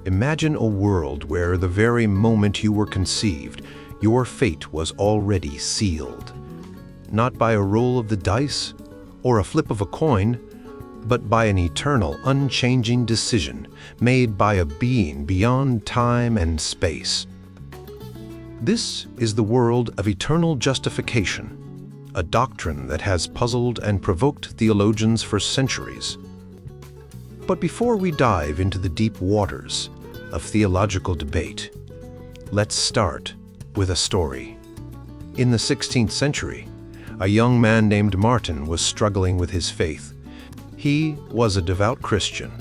Imagine a world where the very moment you were conceived, your fate was already sealed. Not by a roll of the dice or a flip of a coin, but by an eternal, unchanging decision made by a being beyond time and space. This is the world of eternal justification, a doctrine that has puzzled and provoked theologians for centuries. But before we dive into the deep waters of theological debate, let's start with a story. In the 16th century, a young man named Martin was struggling with his faith. He was a devout Christian,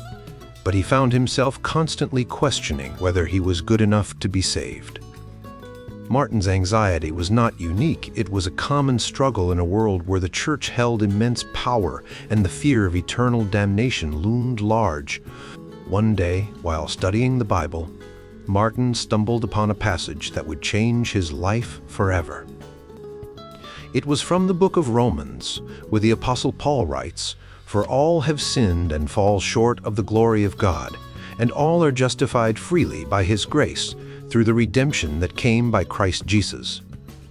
but he found himself constantly questioning whether he was good enough to be saved. Martin's anxiety was not unique. It was a common struggle in a world where the church held immense power and the fear of eternal damnation loomed large. One day, while studying the Bible, Martin stumbled upon a passage that would change his life forever. It was from the book of Romans, where the Apostle Paul writes, "For all have sinned and fall short of the glory of God, and all are justified freely by His grace, through the redemption that came by Christ Jesus."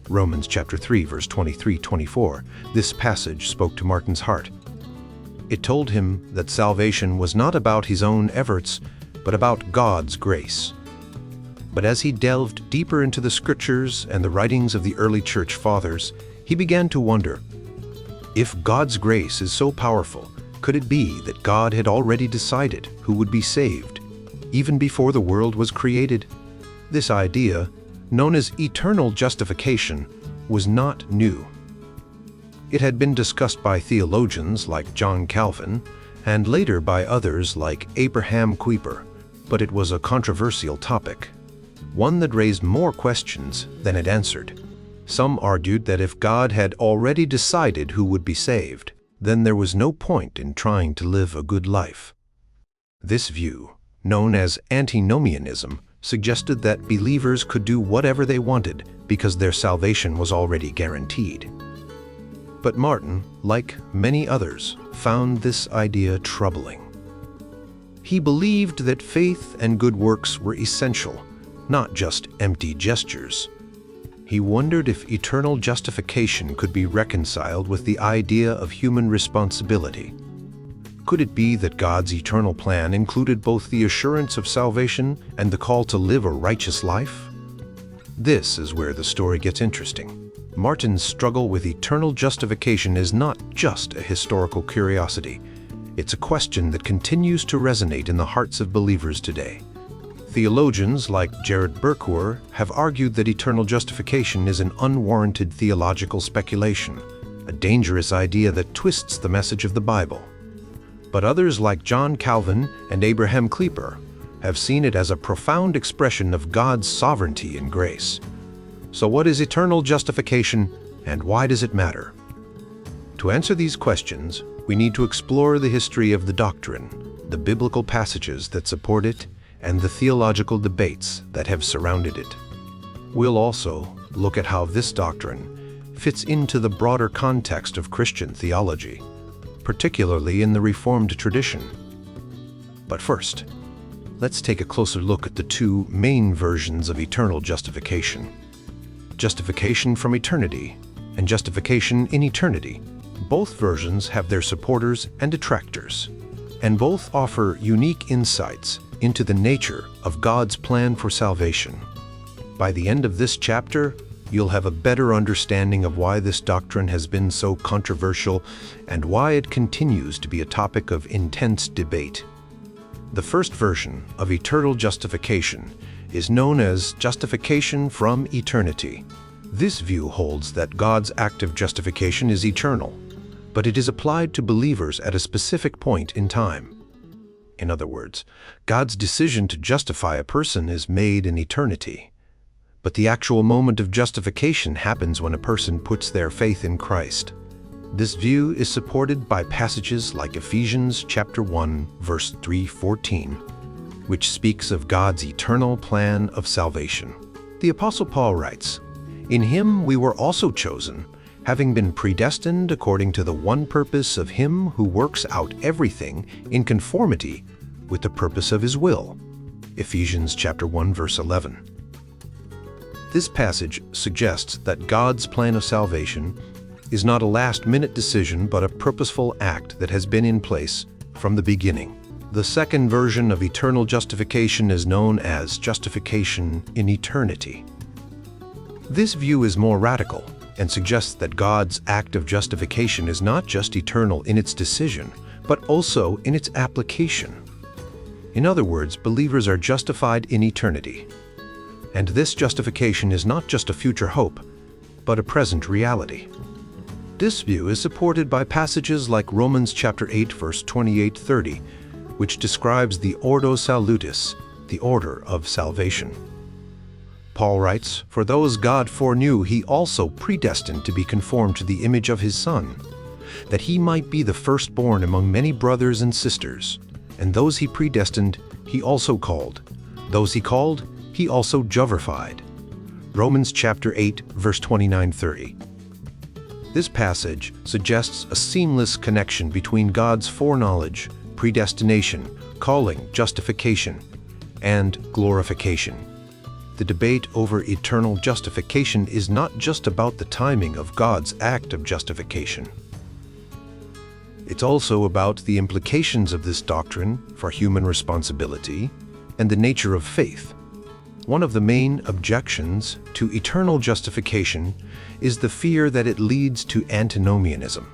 Romans chapter 3, verse 23-24. This passage spoke to Martin's heart. It told him that salvation was not about his own efforts, but about God's grace. But as he delved deeper into the scriptures and the writings of the early church fathers, he began to wonder, if God's grace is so powerful, could it be that God had already decided who would be saved, even before the world was created? This idea, known as eternal justification, was not new. It had been discussed by theologians like John Calvin, and later by others like Abraham Kuyper, but it was a controversial topic, one that raised more questions than it answered. Some argued that if God had already decided who would be saved, then there was no point in trying to live a good life. This view, known as antinomianism, suggested that believers could do whatever they wanted because their salvation was already guaranteed. But Martin, like many others, found this idea troubling. He believed that faith and good works were essential, not just empty gestures. He wondered if eternal justification could be reconciled with the idea of human responsibility. Could it be that God's eternal plan included both the assurance of salvation and the call to live a righteous life? This is where the story gets interesting. Martin's struggle with eternal justification is not just a historical curiosity. It's a question that continues to resonate in the hearts of believers today. Theologians like Jared Burkhour have argued that eternal justification is an unwarranted theological speculation, a dangerous idea that twists the message of the Bible. But others like John Calvin and Abraham Kuyper have seen it as a profound expression of God's sovereignty and grace. So what is eternal justification, and why does it matter? To answer these questions, we need to explore the history of the doctrine, the biblical passages that support it, and the theological debates that have surrounded it. We'll also look at how this doctrine fits into the broader context of Christian theology, particularly in the Reformed tradition. But first, let's take a closer look at the two main versions of eternal justification: justification from eternity and justification in eternity. Both versions have their supporters and detractors, and both offer unique insights into the nature of God's plan for salvation. By the end of this chapter, you'll have a better understanding of why this doctrine has been so controversial and why it continues to be a topic of intense debate. The first version of eternal justification is known as justification from eternity. This view holds that God's act of justification is eternal, but it is applied to believers at a specific point in time. In other words, God's decision to justify a person is made in eternity, but the actual moment of justification happens when a person puts their faith in Christ. This view is supported by passages like Ephesians chapter 1, verse 3-14, which speaks of God's eternal plan of salvation. The Apostle Paul writes, "In him we were also chosen, having been predestined according to the one purpose of him who works out everything in conformity with the purpose of his will." Ephesians chapter 1, verse 11. This passage suggests that God's plan of salvation is not a last-minute decision but a purposeful act that has been in place from the beginning. The second version of eternal justification is known as justification in eternity. This view is more radical and suggests that God's act of justification is not just eternal in its decision, but also in its application. In other words, believers are justified in eternity. And this justification is not just a future hope, but a present reality. This view is supported by passages like Romans chapter 8, verse 28-30, which describes the ordo salutis, the order of salvation. Paul writes, "For those God foreknew, he also predestined to be conformed to the image of his Son, that he might be the firstborn among many brothers and sisters. And those he predestined, he also called. Those he called, he also justified." Romans chapter 8, verse 29-30. This passage suggests a seamless connection between God's foreknowledge, predestination, calling, justification, and glorification. The debate over eternal justification is not just about the timing of God's act of justification. It's also about the implications of this doctrine for human responsibility and the nature of faith. One of the main objections to eternal justification is the fear that it leads to antinomianism.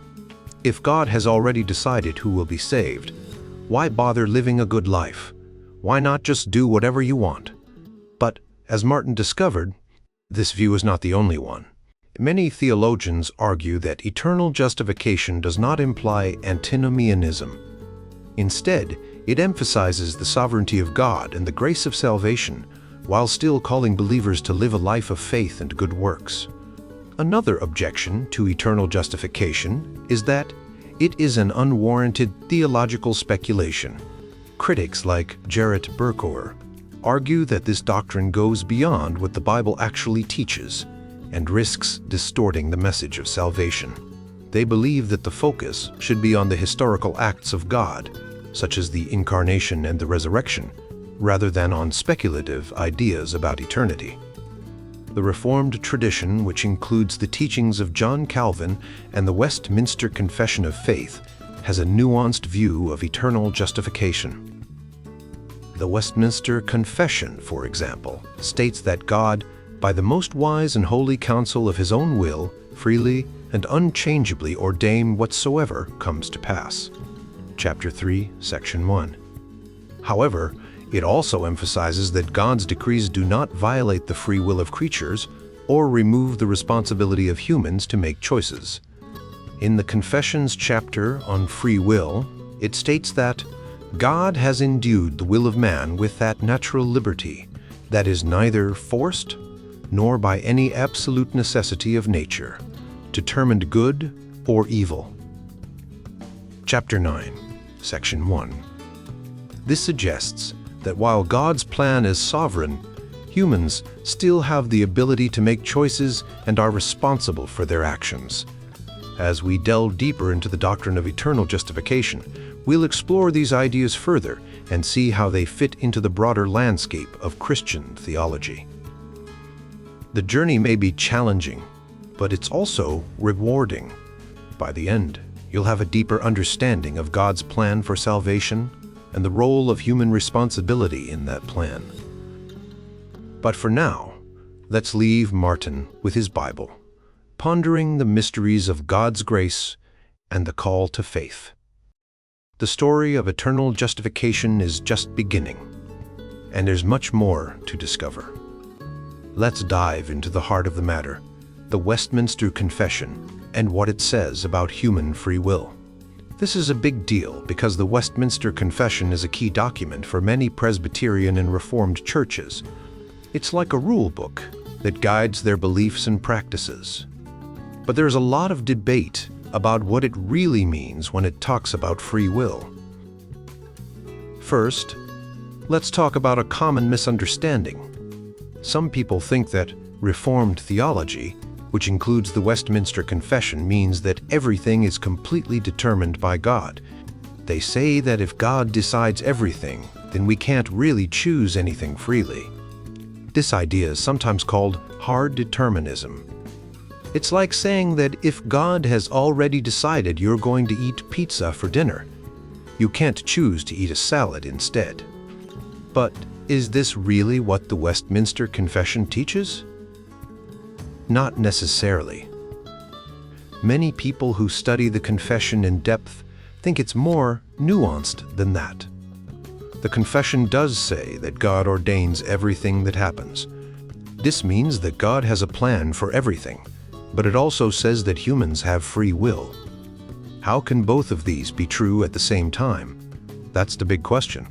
If God has already decided who will be saved, why bother living a good life? Why not just do whatever you want? But, as Martin discovered, this view is not the only one. Many theologians argue that eternal justification does not imply antinomianism. Instead, it emphasizes the sovereignty of God and the grace of salvation, while still calling believers to live a life of faith and good works. Another objection to eternal justification is that it is an unwarranted theological speculation. Critics like Gerrit Berkouwer argue that this doctrine goes beyond what the Bible actually teaches and risks distorting the message of salvation. They believe that the focus should be on the historical acts of God, such as the incarnation and the resurrection, rather than on speculative ideas about eternity. The Reformed tradition, which includes the teachings of John Calvin and the Westminster Confession of Faith, has a nuanced view of eternal justification. The Westminster Confession, for example, states that God, by the most wise and holy counsel of his own will, freely and unchangeably ordain whatsoever comes to pass. Chapter 3, Section 1. However, it also emphasizes that God's decrees do not violate the free will of creatures or remove the responsibility of humans to make choices. In the Confessions chapter on free will, it states that God has endued the will of man with that natural liberty that is neither forced nor by any absolute necessity of nature, determined good or evil. Chapter 9, Section 1. This suggests that while God's plan is sovereign, humans still have the ability to make choices and are responsible for their actions. As we delve deeper into the doctrine of eternal justification, we'll explore these ideas further and see how they fit into the broader landscape of Christian theology. The journey may be challenging, but it's also rewarding. By the end, you'll have a deeper understanding of God's plan for salvation and the role of human responsibility in that plan. But for now, let's leave Martin with his Bible, pondering the mysteries of God's grace and the call to faith. The story of eternal justification is just beginning, and there's much more to discover. Let's dive into the heart of the matter, the Westminster Confession, and what it says about human free will. This is a big deal because the Westminster Confession is a key document for many Presbyterian and Reformed churches. It's like a rule book that guides their beliefs and practices. But there's a lot of debate about what it really means when it talks about free will. First, let's talk about a common misunderstanding. Some people think that Reformed theology, which includes the Westminster Confession, means that everything is completely determined by God. They say that if God decides everything, then we can't really choose anything freely. This idea is sometimes called hard determinism. It's like saying that if God has already decided you're going to eat pizza for dinner, you can't choose to eat a salad instead. But is this really what the Westminster Confession teaches? Not necessarily. Many people who study the Confession in depth think it's more nuanced than that. The Confession does say that God ordains everything that happens. This means that God has a plan for everything, but it also says that humans have free will. How can both of these be true at the same time? That's the big question.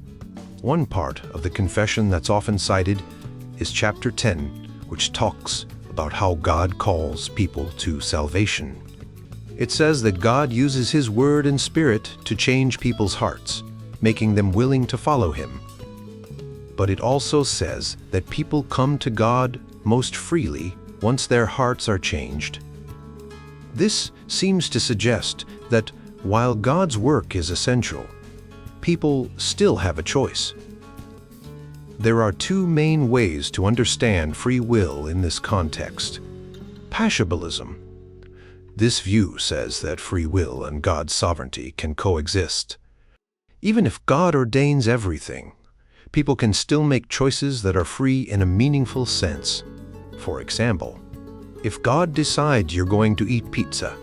One part of the Confession that's often cited is chapter 10, which talks about how God calls people to salvation. It says that God uses His Word and Spirit to change people's hearts, making them willing to follow Him. But it also says that people come to God most freely once their hearts are changed. This seems to suggest that while God's work is essential, people still have a choice. There are two main ways to understand free will in this context. Paschalism. This view says that free will and God's sovereignty can coexist. Even if God ordains everything, people can still make choices that are free in a meaningful sense. For example, if God decides you're going to eat pizza,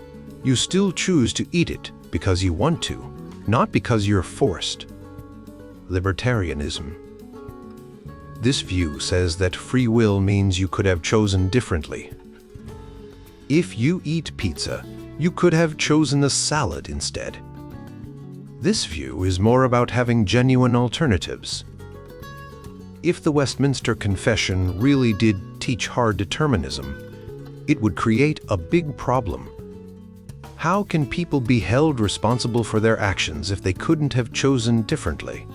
you still choose to eat it because you want to, not because you're forced. Libertarianism. This view says that free will means you could have chosen differently. If you eat pizza, you could have chosen a salad instead. This view is more about having genuine alternatives. If the Westminster Confession really did teach hard determinism, it would create a big problem. How can people be held responsible for their actions if they couldn't have chosen differently?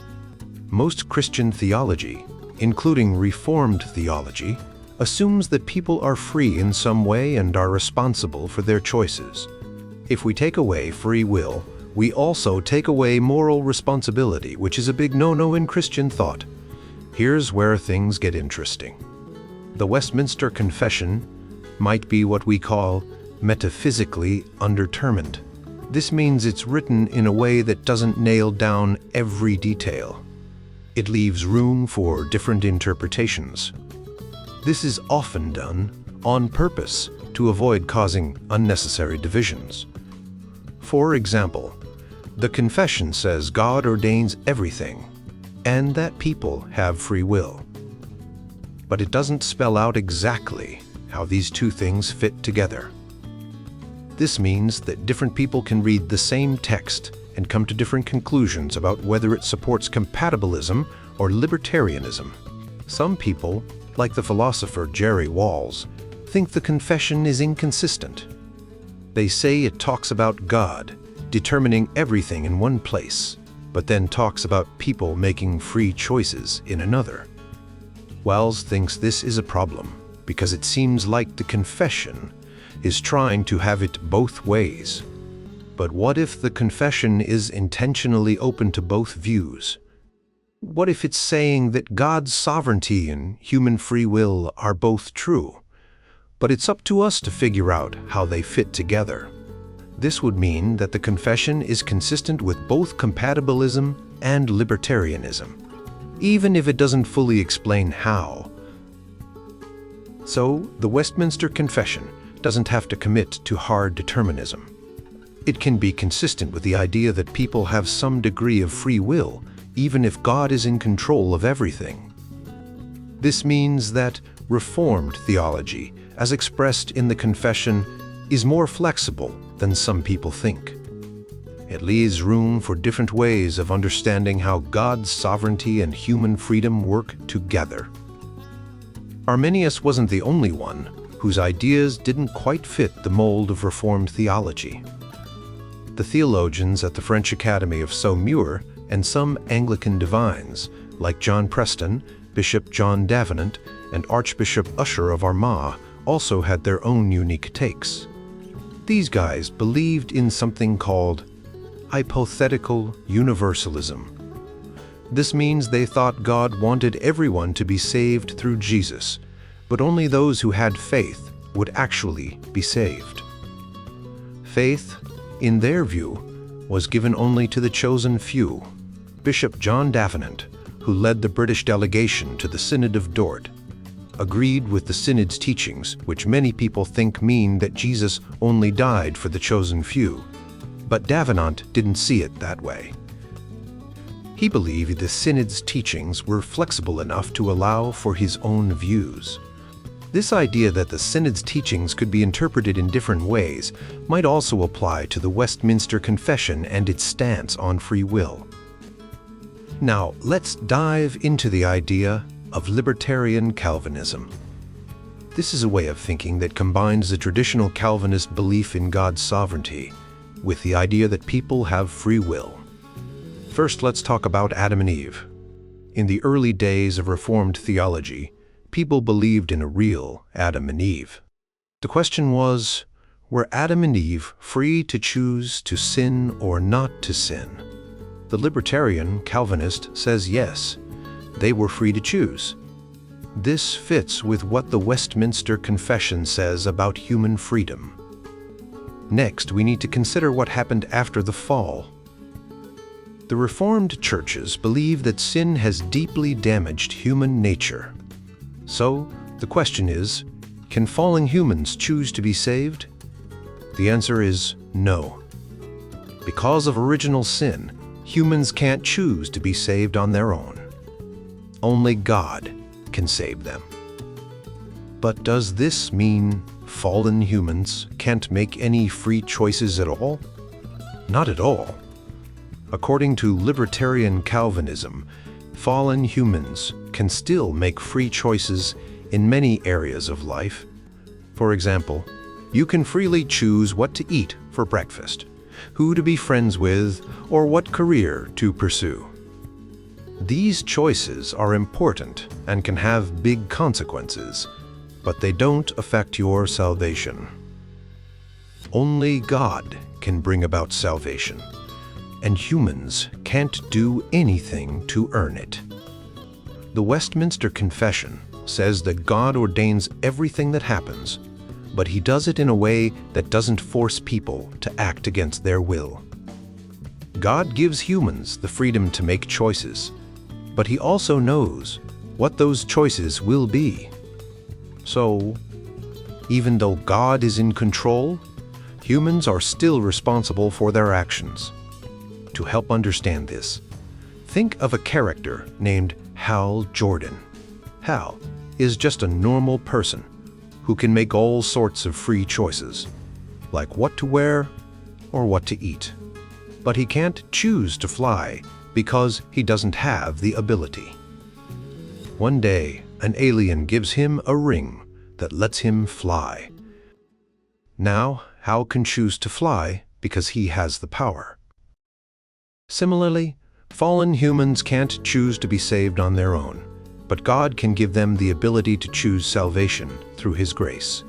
Most Christian theology, including Reformed theology, assumes that people are free in some way and are responsible for their choices. If we take away free will, we also take away moral responsibility, which is a big no-no in Christian thought. Here's where things get interesting. The Westminster Confession might be what we call metaphysically undetermined. This means it's written in a way that doesn't nail down every detail. It leaves room for different interpretations. This is often done on purpose to avoid causing unnecessary divisions. For example, the Confession says God ordains everything and that people have free will. But it doesn't spell out exactly how these two things fit together. This means that different people can read the same text and come to different conclusions about whether it supports compatibilism or libertarianism. Some people, like the philosopher Jerry Walls, think the Confession is inconsistent. They say it talks about God determining everything in one place, but then talks about people making free choices in another. Walls thinks this is a problem because it seems like the Confession is trying to have it both ways. But what if the Confession is intentionally open to both views? What if it's saying that God's sovereignty and human free will are both true, but it's up to us to figure out how they fit together? This would mean that the Confession is consistent with both compatibilism and libertarianism, even if it doesn't fully explain how. So, the Westminster Confession doesn't have to commit to hard determinism. It can be consistent with the idea that people have some degree of free will, even if God is in control of everything. This means that Reformed theology, as expressed in the Confession, is more flexible than some people think. It leaves room for different ways of understanding how God's sovereignty and human freedom work together. Arminius wasn't the only one whose ideas didn't quite fit the mold of Reformed theology. The theologians at the French Academy of Saumur and some Anglican divines, like John Preston, Bishop John Davenant, and Archbishop Usher of Armagh, also had their own unique takes. These guys believed in something called hypothetical universalism. This means they thought God wanted everyone to be saved through Jesus, but only those who had faith would actually be saved. Faith, in their view, was given only to the chosen few. Bishop John Davenant, who led the British delegation to the Synod of Dort, agreed with the Synod's teachings, which many people think mean that Jesus only died for the chosen few. But Davenant didn't see it that way. He believed the Synod's teachings were flexible enough to allow for his own views. This idea that the Synod's teachings could be interpreted in different ways might also apply to the Westminster Confession and its stance on free will. Now, let's dive into the idea of libertarian Calvinism. This is a way of thinking that combines the traditional Calvinist belief in God's sovereignty with the idea that people have free will. First, let's talk about Adam and Eve. In the early days of Reformed theology, people believed in a real Adam and Eve. The question was, were Adam and Eve free to choose to sin or not to sin? The libertarian Calvinist says yes, they were free to choose. This fits with what the Westminster Confession says about human freedom. Next, we need to consider what happened after the fall. The Reformed churches believe that sin has deeply damaged human nature. So, the question is, can fallen humans choose to be saved? The answer is no. Because of original sin, humans can't choose to be saved on their own. Only God can save them. But does this mean fallen humans can't make any free choices at all? Not at all. According to libertarian Calvinism, fallen humans can still make free choices in many areas of life. For example, you can freely choose what to eat for breakfast, who to be friends with, or what career to pursue. These choices are important and can have big consequences, but they don't affect your salvation. Only God can bring about salvation, and humans can't do anything to earn it. The Westminster Confession says that God ordains everything that happens, but He does it in a way that doesn't force people to act against their will. God gives humans the freedom to make choices, but He also knows what those choices will be. So, even though God is in control, humans are still responsible for their actions. To help understand this, think of a character named Hal Jordan. Hal is just a normal person who can make all sorts of free choices, like what to wear or what to eat. But he can't choose to fly because he doesn't have the ability. One day, an alien gives him a ring that lets him fly. Now, Hal can choose to fly because he has the power. Similarly, fallen humans can't choose to be saved on their own, but God can give them the ability to choose salvation through His grace.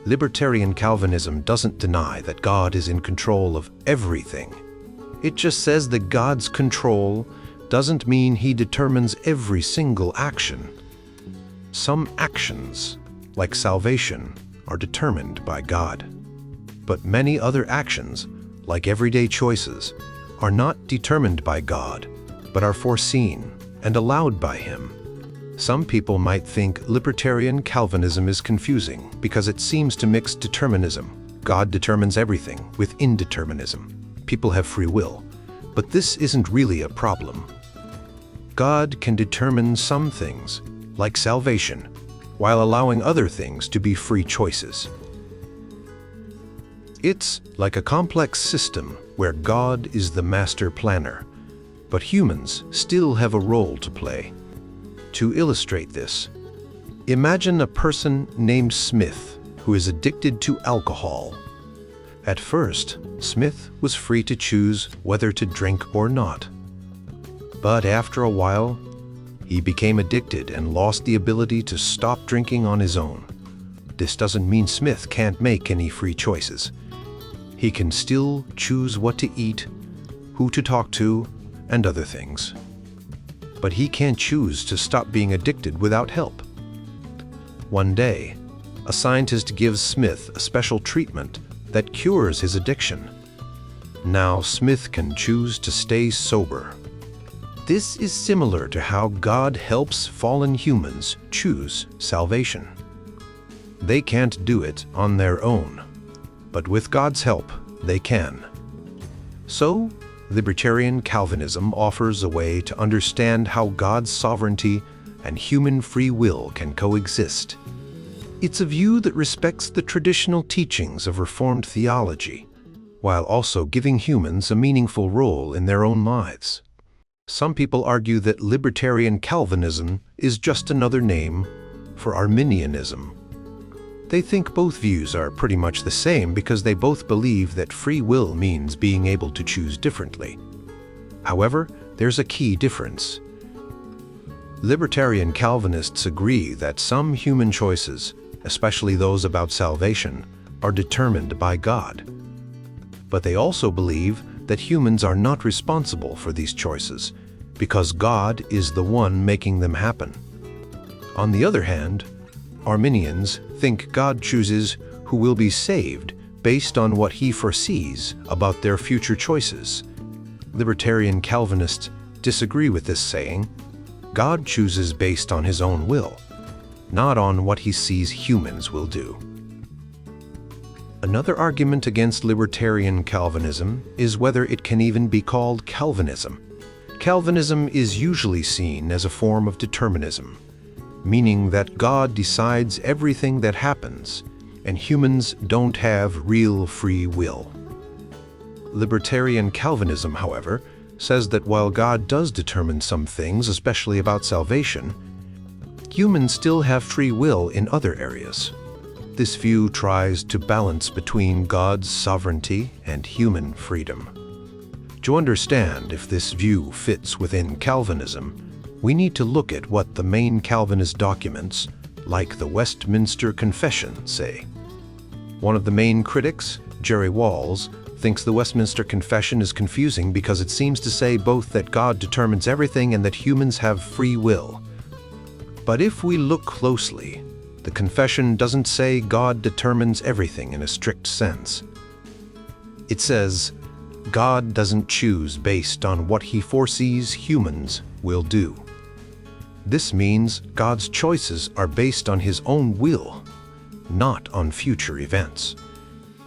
Libertarian Calvinism doesn't deny that God is in control of everything. It just says that God's control doesn't mean He determines every single action. Some actions, like salvation, are determined by God. But many other actions, like everyday choices, are not determined by God, but are foreseen and allowed by Him. Some people might think libertarian Calvinism is confusing because it seems to mix determinism. God determines everything with indeterminism. People have free will, but this isn't really a problem. God can determine some things, like salvation, while allowing other things to be free choices. It's like a complex system where God is the master planner, but humans still have a role to play. To illustrate this, imagine a person named Smith who is addicted to alcohol. At first, Smith was free to choose whether to drink or not. But after a while, he became addicted and lost the ability to stop drinking on his own. This doesn't mean Smith can't make any free choices. He can still choose what to eat, who to talk to, and other things. but he can't choose to stop being addicted without help. One day, a scientist gives Smith a special treatment that cures his addiction. Now Smith can choose to stay sober. This is similar to how God helps fallen humans choose salvation. They can't do it on their own, but with God's help, they can. So, libertarian Calvinism offers a way to understand how God's sovereignty and human free will can coexist. It's a view that respects the traditional teachings of Reformed theology, while also giving humans a meaningful role in their own lives. Some people argue that libertarian Calvinism is just another name for Arminianism. They think both views are pretty much the same because they both believe that free will means being able to choose differently. However, there's a key difference. Libertarian Calvinists agree that some human choices, especially those about salvation, are determined by God. But they also believe that humans are not responsible for these choices because God is the one making them happen. On the other hand, Arminians think God chooses who will be saved based on what he foresees about their future choices. Libertarian Calvinists disagree with this, saying, God chooses based on his own will, not on what he sees humans will do. Another argument against libertarian Calvinism is whether it can even be called Calvinism. Calvinism is usually seen as a form of determinism, meaning that God decides everything that happens, and humans don't have real free will. Libertarian Calvinism, however, says that while God does determine some things, especially about salvation, humans still have free will in other areas. This view tries to balance between God's sovereignty and human freedom. To understand if this view fits within Calvinism, we need to look at what the main Calvinist documents, like the Westminster Confession, say. One of the main critics, Jerry Walls, thinks the Westminster Confession is confusing because it seems to say both that God determines everything and that humans have free will. But if we look closely, the confession doesn't say God determines everything in a strict sense. It says, God doesn't choose based on what he foresees humans will do. This means God's choices are based on his own will, not on future events.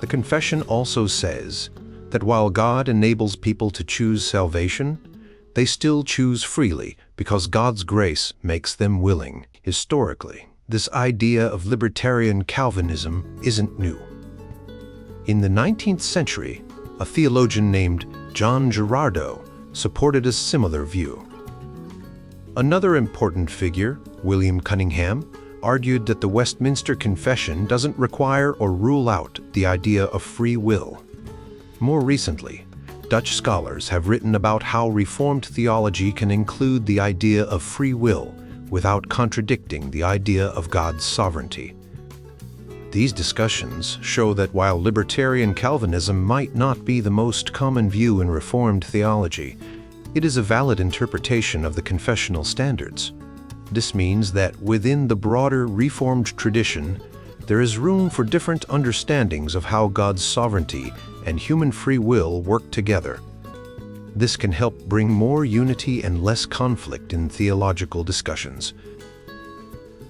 The confession also says that while God enables people to choose salvation, they still choose freely because God's grace makes them willing. Historically, this idea of libertarian Calvinism isn't new. In the 19th century, a theologian named John Girardeau supported a similar view. Another important figure, William Cunningham, argued that the Westminster Confession doesn't require or rule out the idea of free will. More recently, Dutch scholars have written about how Reformed theology can include the idea of free will without contradicting the idea of God's sovereignty. These discussions show that while libertarian Calvinism might not be the most common view in Reformed theology, it is a valid interpretation of the confessional standards. This means that within the broader Reformed tradition, there is room for different understandings of how God's sovereignty and human free will work together. This can help bring more unity and less conflict in theological discussions.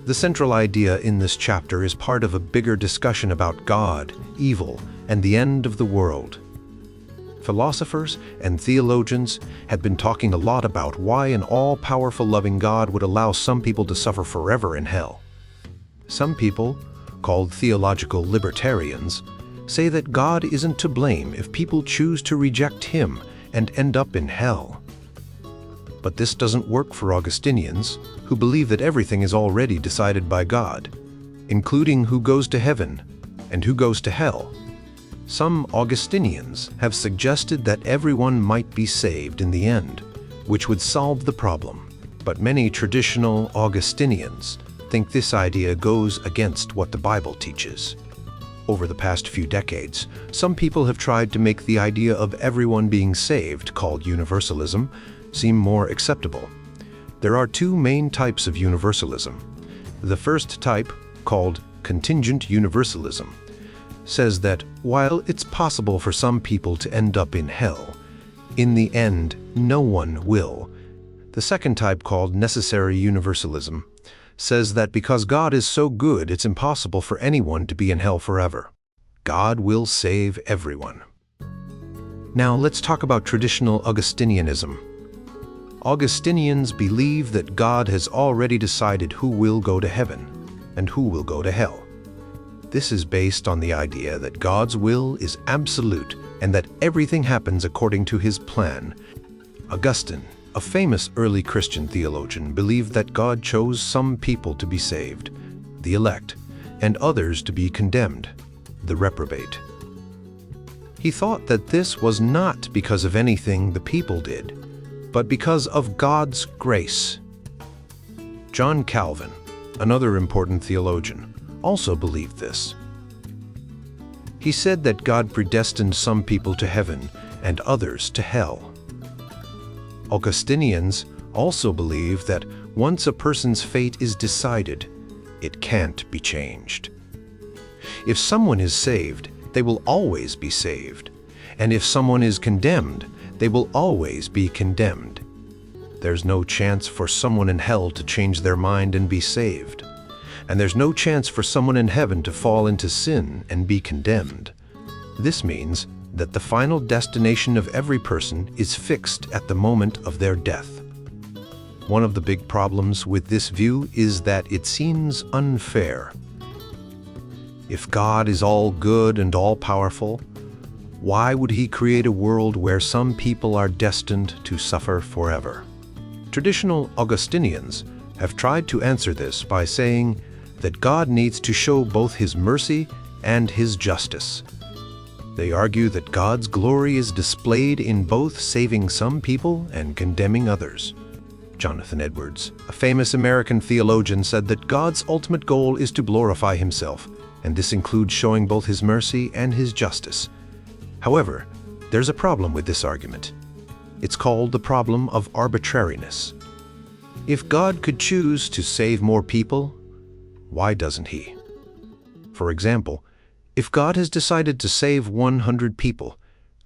The central idea in this chapter is part of a bigger discussion about God, evil, and the end of the world. Philosophers and theologians have been talking a lot about why an all-powerful loving God would allow some people to suffer forever in hell. Some people, called theological libertarians, say that God isn't to blame if people choose to reject him and end up in hell. But this doesn't work for Augustinians, who believe that everything is already decided by God, including who goes to heaven and who goes to hell. Some Augustinians have suggested that everyone might be saved in the end, which would solve the problem. But many traditional Augustinians think this idea goes against what the Bible teaches. Over the past few decades, some people have tried to make the idea of everyone being saved, called universalism, seem more acceptable. There are two main types of universalism. The first type, called contingent universalism, says that while it's possible for some people to end up in hell, in the end, no one will. The second type, called necessary universalism, says that because God is so good, it's impossible for anyone to be in hell forever. God will save everyone. Now let's talk about traditional Augustinianism. Augustinians believe that God has already decided who will go to heaven and who will go to hell. This is based on the idea that God's will is absolute and that everything happens according to his plan. Augustine, a famous early Christian theologian, believed that God chose some people to be saved, the elect, and others to be condemned, the reprobate. He thought that this was not because of anything the people did, but because of God's grace. John Calvin, another important theologian, also believed this. He said that God predestined some people to heaven and others to hell. Augustinians also believe that once a person's fate is decided, it can't be changed. If someone is saved, they will always be saved, and if someone is condemned, they will always be condemned. There's no chance for someone in hell to change their mind and be saved, and there's no chance for someone in heaven to fall into sin and be condemned. This means that the final destination of every person is fixed at the moment of their death. One of the big problems with this view is that it seems unfair. If God is all good and all-powerful, why would he create a world where some people are destined to suffer forever? Traditional Augustinians have tried to answer this by saying that God needs to show both his mercy and his justice. They argue that God's glory is displayed in both saving some people and condemning others. Jonathan Edwards, a famous American theologian, said that God's ultimate goal is to glorify himself, and this includes showing both his mercy and his justice. However, there's a problem with this argument. It's called the problem of arbitrariness. If God could choose to save more people, why doesn't he? For example, if God has decided to save 100 people,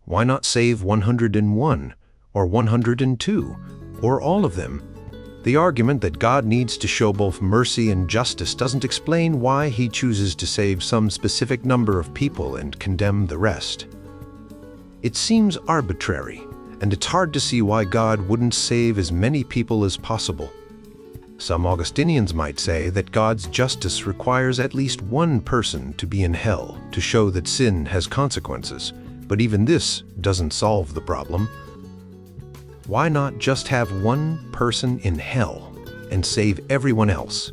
why not save 101 or 102 or all of them? The argument that God needs to show both mercy and justice doesn't explain why he chooses to save some specific number of people and condemn the rest. It seems arbitrary, and it's hard to see why God wouldn't save as many people as possible. Some Augustinians might say that God's justice requires at least one person to be in hell to show that sin has consequences, but even this doesn't solve the problem. Why not just have one person in hell and save everyone else?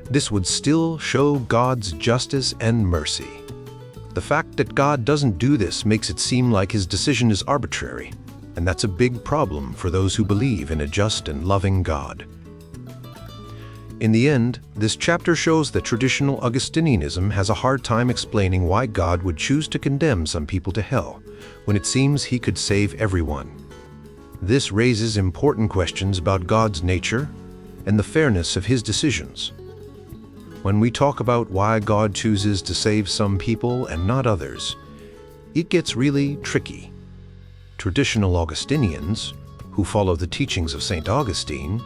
This would still show God's justice and mercy. The fact that God doesn't do this makes it seem like his decision is arbitrary, and that's a big problem for those who believe in a just and loving God. In the end, this chapter shows that traditional Augustinianism has a hard time explaining why God would choose to condemn some people to hell, when it seems he could save everyone. This raises important questions about God's nature and the fairness of his decisions. When we talk about why God chooses to save some people and not others, it gets really tricky. Traditional Augustinians, who follow the teachings of St. Augustine,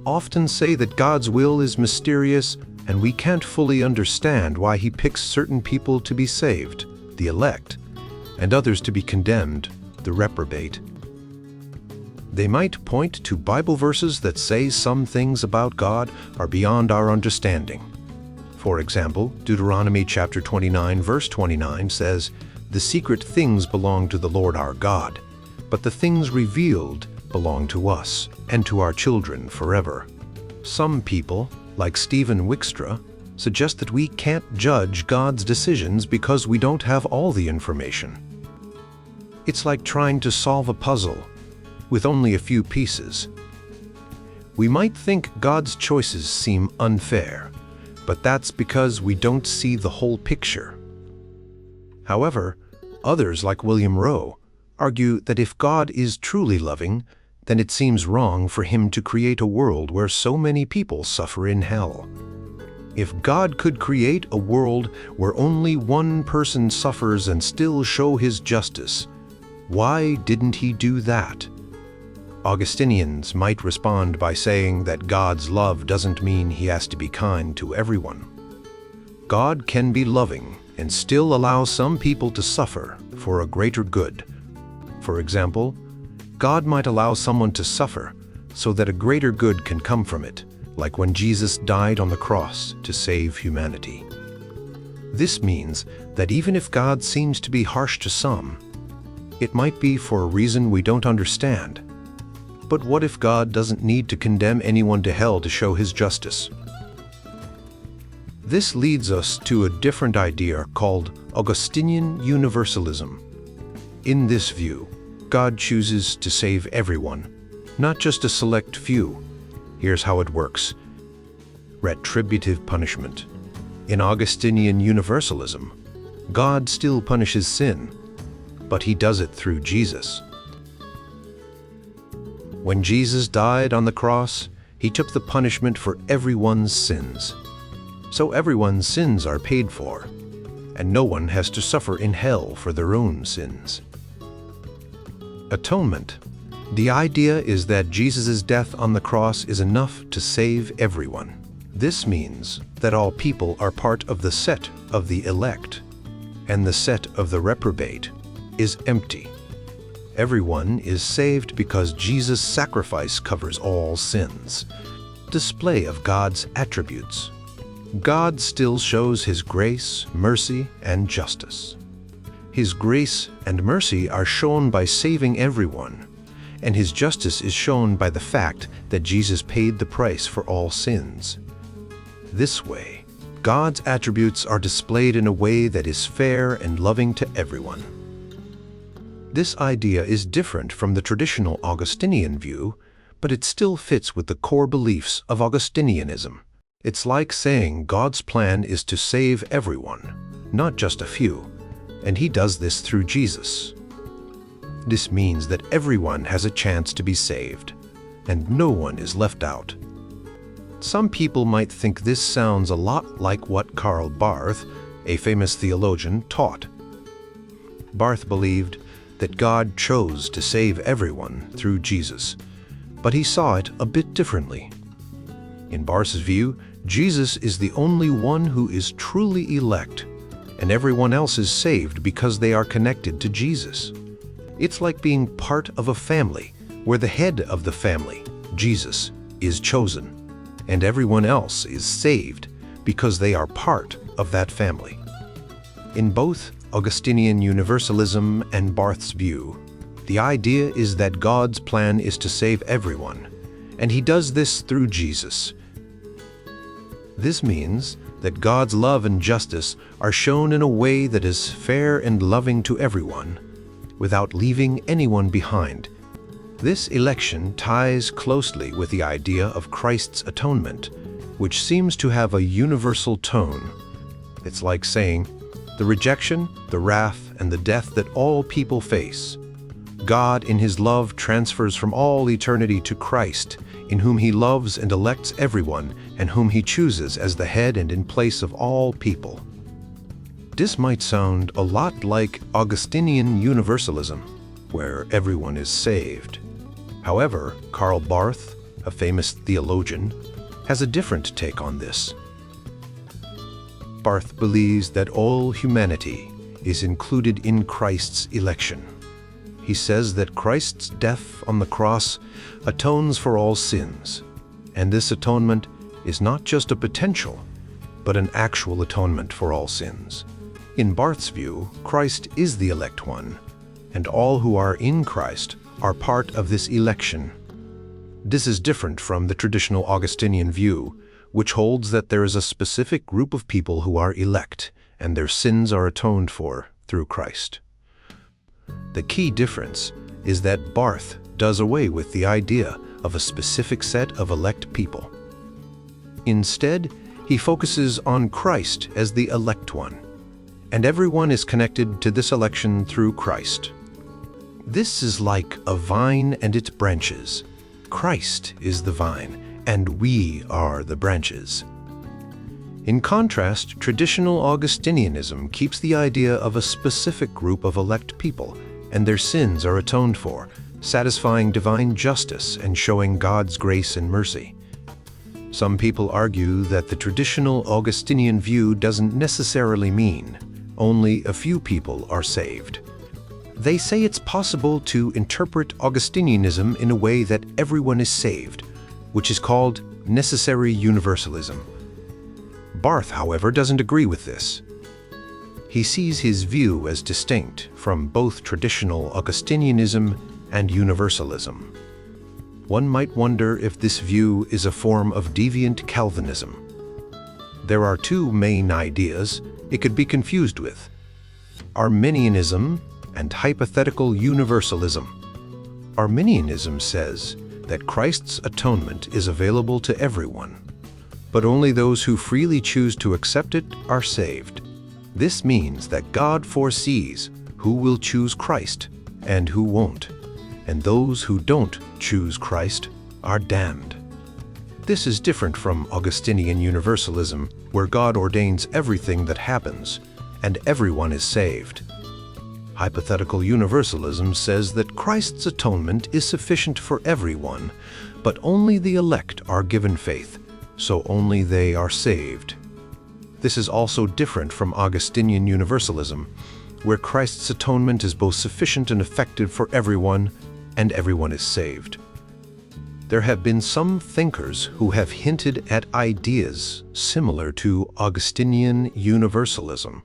often say that God's will is mysterious and we can't fully understand why he picks certain people to be saved, the elect, and others to be condemned, the reprobate. They might point to Bible verses that say some things about God are beyond our understanding. For example, Deuteronomy chapter 29, verse 29 says, "The secret things belong to the Lord our God, but the things revealed belong to us and to our children forever." Some people, like Stephen Wickstra, suggest that we can't judge God's decisions because we don't have all the information. It's like trying to solve a puzzle with only a few pieces. We might think God's choices seem unfair, but that's because we don't see the whole picture. However, others like William Rowe argue that if God is truly loving, then it seems wrong for him to create a world where so many people suffer in hell. If God could create a world where only one person suffers and still show his justice, why didn't he do that? Augustinians might respond by saying that God's love doesn't mean he has to be kind to everyone. God can be loving and still allow some people to suffer for a greater good. For example, God might allow someone to suffer so that a greater good can come from it, like when Jesus died on the cross to save humanity. This means that even if God seems to be harsh to some, it might be for a reason we don't understand. But what if God doesn't need to condemn anyone to hell to show his justice? This leads us to a different idea called Augustinian universalism. In this view, God chooses to save everyone, not just a select few. Here's how it works. Retributive punishment. In Augustinian universalism, God still punishes sin, but he does it through Jesus. When Jesus died on the cross, he took the punishment for everyone's sins. So everyone's sins are paid for, and no one has to suffer in hell for their own sins. Atonement. The idea is that Jesus' death on the cross is enough to save everyone. This means that all people are part of the set of the elect, and the set of the reprobate is empty. Everyone is saved because Jesus' sacrifice covers all sins. Display of God's attributes. God still shows his grace, mercy, and justice. His grace and mercy are shown by saving everyone, and his justice is shown by the fact that Jesus paid the price for all sins. This way, God's attributes are displayed in a way that is fair and loving to everyone. This idea is different from the traditional Augustinian view, but it still fits with the core beliefs of Augustinianism. It's like saying God's plan is to save everyone, not just a few, and he does this through Jesus. This means that everyone has a chance to be saved, and no one is left out. Some people might think this sounds a lot like what Karl Barth, a famous theologian, taught. Barth believed that God chose to save everyone through Jesus, but he saw it a bit differently. In Barth's view, Jesus is the only one who is truly elect, and everyone else is saved because they are connected to Jesus. It's like being part of a family where the head of the family, Jesus, is chosen, and everyone else is saved because they are part of that family. In both Augustinian universalism and Barth's view, the idea is that God's plan is to save everyone, and he does this through Jesus. This means that God's love and justice are shown in a way that is fair and loving to everyone, without leaving anyone behind. This election ties closely with the idea of Christ's atonement, which seems to have a universal tone. It's like saying, the rejection, the wrath, and the death that all people face, God in his love transfers from all eternity to Christ, in whom he loves and elects everyone, and whom he chooses as the head and in place of all people. This might sound a lot like Augustinian universalism, where everyone is saved. However, Karl Barth, a famous theologian, has a different take on this. Barth believes that all humanity is included in Christ's election. He says that Christ's death on the cross atones for all sins, and this atonement is not just a potential, but an actual atonement for all sins. In Barth's view, Christ is the elect one, and all who are in Christ are part of this election. This is different from the traditional Augustinian view, which holds that there is a specific group of people who are elect, and their sins are atoned for through Christ. The key difference is that Barth does away with the idea of a specific set of elect people. Instead, he focuses on Christ as the elect one, and everyone is connected to this election through Christ. This is like a vine and its branches. Christ is the vine, and we are the branches. In contrast, traditional Augustinianism keeps the idea of a specific group of elect people, and their sins are atoned for, satisfying divine justice and showing God's grace and mercy. Some people argue that the traditional Augustinian view doesn't necessarily mean only a few people are saved. They say it's possible to interpret Augustinianism in a way that everyone is saved, which is called necessary universalism. Barth, however, doesn't agree with this. He sees his view as distinct from both traditional Augustinianism and universalism. One might wonder if this view is a form of deviant Calvinism. There are two main ideas it could be confused with: Arminianism and hypothetical universalism. Arminianism says that Christ's atonement is available to everyone, but only those who freely choose to accept it are saved. This means that God foresees who will choose Christ and who won't, and those who don't choose Christ are damned. This is different from Augustinian universalism, where God ordains everything that happens, and everyone is saved. Hypothetical universalism says that Christ's atonement is sufficient for everyone, but only the elect are given faith, so only they are saved. This is also different from Augustinian universalism, where Christ's atonement is both sufficient and effective for everyone, and everyone is saved. There have been some thinkers who have hinted at ideas similar to Augustinian universalism.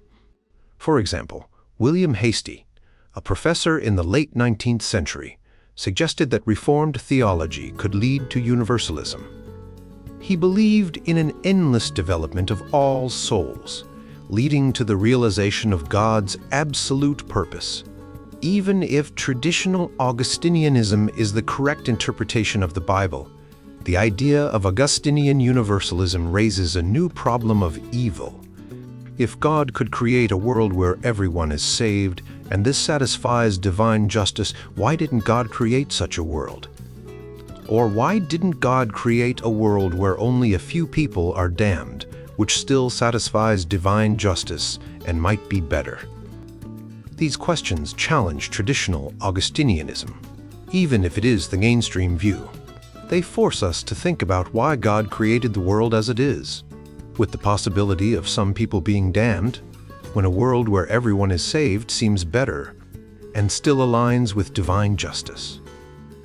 For example, William Hastie, a professor in the late 19th century, suggested that Reformed theology could lead to universalism. He believed in an endless development of all souls, leading to the realization of God's absolute purpose. Even if traditional Augustinianism is the correct interpretation of the Bible, the idea of Augustinian universalism raises a new problem of evil. If God could create a world where everyone is saved, and this satisfies divine justice, why didn't God create such a world? Or why didn't God create a world where only a few people are damned, which still satisfies divine justice and might be better? These questions challenge traditional Augustinianism, even if it is the mainstream view. They force us to think about why God created the world as it is, with the possibility of some people being damned, when a world where everyone is saved seems better and still aligns with divine justice.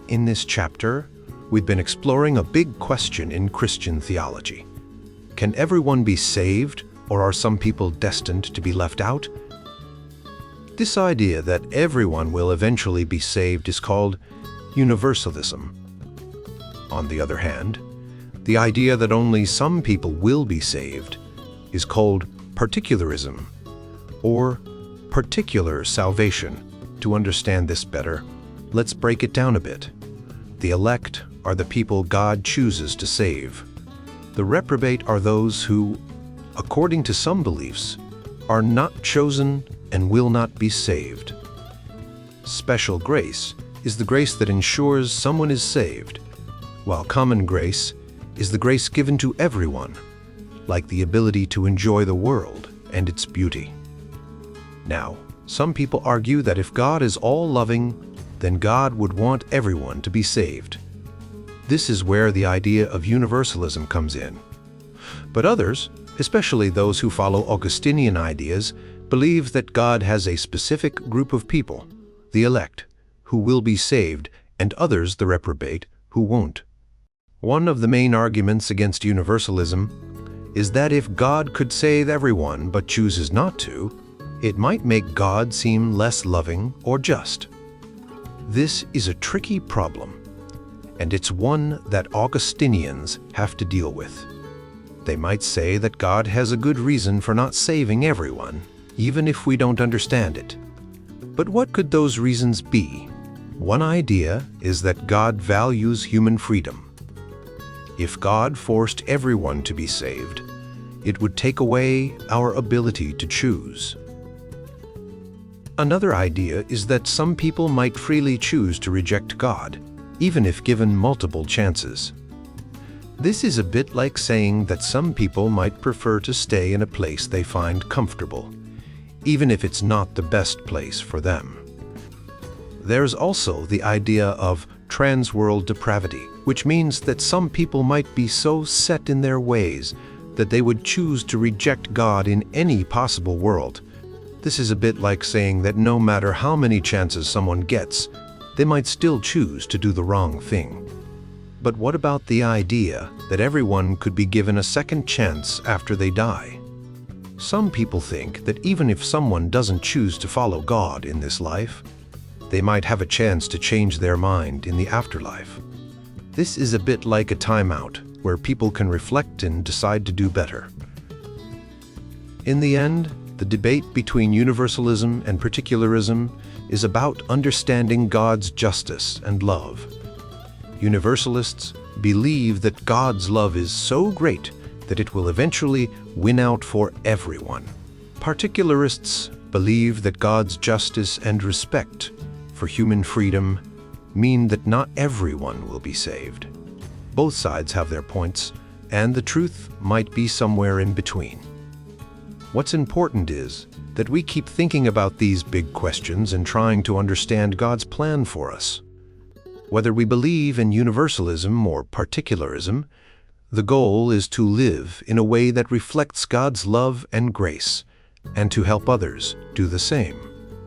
In this chapter, we've been exploring a big question in Christian theology. Can everyone be saved, or are some people destined to be left out? This idea that everyone will eventually be saved is called universalism. On the other hand, the idea that only some people will be saved is called particularism, or particular salvation. To understand this better, let's break it down a bit. The elect are the people God chooses to save. The reprobate are those who, according to some beliefs, are not chosen and will not be saved. Special grace is the grace that ensures someone is saved, while common grace is the grace given to everyone, like the ability to enjoy the world and its beauty. Now, some people argue that if God is all-loving, then God would want everyone to be saved. This is where the idea of universalism comes in. But others, especially those who follow Augustinian ideas, believe that God has a specific group of people, the elect, who will be saved, and others, the reprobate, who won't. One of the main arguments against universalism is that if God could save everyone but chooses not to, it might make God seem less loving or just. This is a tricky problem, and it's one that Augustinians have to deal with. They might say that God has a good reason for not saving everyone, even if we don't understand it. But what could those reasons be? One idea is that God values human freedom. If God forced everyone to be saved, it would take away our ability to choose. Another idea is that some people might freely choose to reject God, even if given multiple chances. This is a bit like saying that some people might prefer to stay in a place they find comfortable, even if it's not the best place for them. There's also the idea of transworld depravity, which means that some people might be so set in their ways that they would choose to reject God in any possible world. This is a bit like saying that no matter how many chances someone gets, they might still choose to do the wrong thing. But what about the idea that everyone could be given a second chance after they die? Some people think that even if someone doesn't choose to follow God in this life, they might have a chance to change their mind in the afterlife. This is a bit like a timeout where people can reflect and decide to do better. In the end, the debate between universalism and particularism is about understanding God's justice and love. Universalists believe that God's love is so great that it will eventually win out for everyone. Particularists believe that God's justice and respect for human freedom mean that not everyone will be saved. Both sides have their points, and the truth might be somewhere in between. What's important is that we keep thinking about these big questions and trying to understand God's plan for us. Whether we believe in universalism or particularism, the goal is to live in a way that reflects God's love and grace, and to help others do the same.